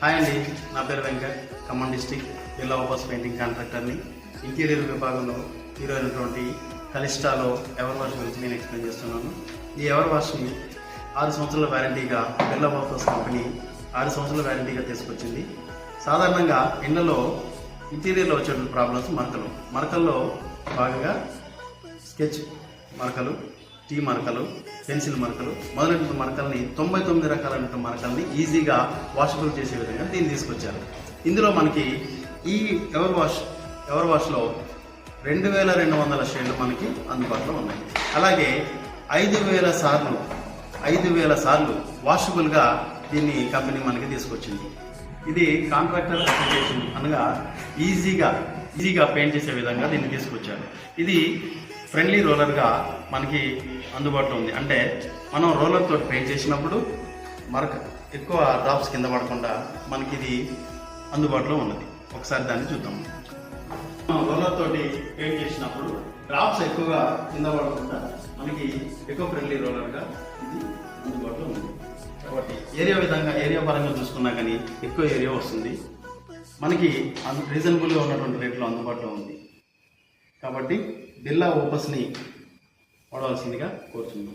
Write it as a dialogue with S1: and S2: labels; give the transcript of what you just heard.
S1: Hi అండి, నా పేరు Venkat. Khammam district Birla Opus painting కాంట్రాక్టర్ని. ఇంటీరియర్ విభాగంలో హీరో అయినటువంటి కలిస్టాలో ఎవర్ వాష్ గురించి నేను ఎక్స్ప్లెయిన్ చేస్తున్నాను. ఈ ఎవర్ వాష్ని 6 సంవత్సరాల వ్యారంటీగా బిర్లా ఓపస్ కంపెనీ 6 సంవత్సరాల వ్యారంటీగా తీసుకొచ్చింది. సాధారణంగా ఇళ్లలో ఇంటీరియర్లో వచ్చే ప్రాబ్లమ్స్ మరకల్లో భాగంగా స్కెచ్ మరకలు, టీ మరకలు, పెన్సిల్ మరకలు మొదలైన మరకల్ని 99 రకాలైన మరకల్ని ఈజీగా వాషబుల్ చేసే విధంగా దీన్ని తీసుకొచ్చారు. ఇందులో మనకి ఈ ఎవర్ వాష్లో 2200 షేడ్లు మనకి అందుబాటులో ఉన్నాయి. అలాగే 5000 సార్లు వాషబుల్గా దీన్ని కంపెనీ మనకి తీసుకొచ్చింది. ఇది కాంట్రాక్టర్ అప్లికేషన్ అనగా ఈజీగా పెయింట్ చేసే విధంగా దీన్ని తీసుకొచ్చారు. ఇది ఫ్రెండ్లీ రోలర్గా మనకి అందుబాటులో ఉంది. అంటే మనం రోలర్ తోటి పెయింట్ చేసినప్పుడు మరక ఎక్కువ డ్రాప్స్ కింద పడకుండా మనకి ఇది అందుబాటులో ఉన్నది. ఒకసారి దాన్ని చూద్దాం. రోలర్ తోటి పెయింట్ చేసినప్పుడు డ్రాప్స్ ఎక్కువగా కింద పడకుండా మనకి ఎక్కువ ఫ్రెండ్లీ రోలర్గా ఇది అందుబాటులో ఉంది. కాబట్టి ఏరియా పరంగా చూసుకున్నా కానీ ఎక్కువ ఏరియా వస్తుంది. మనకి రీజనబుల్గా ఉన్నటువంటి రేట్లో అందుబాటులో ఉంది. కాబట్టి బిర్లా ఓపస్ని వాడవలసిందిగా కోరుతున్నాం.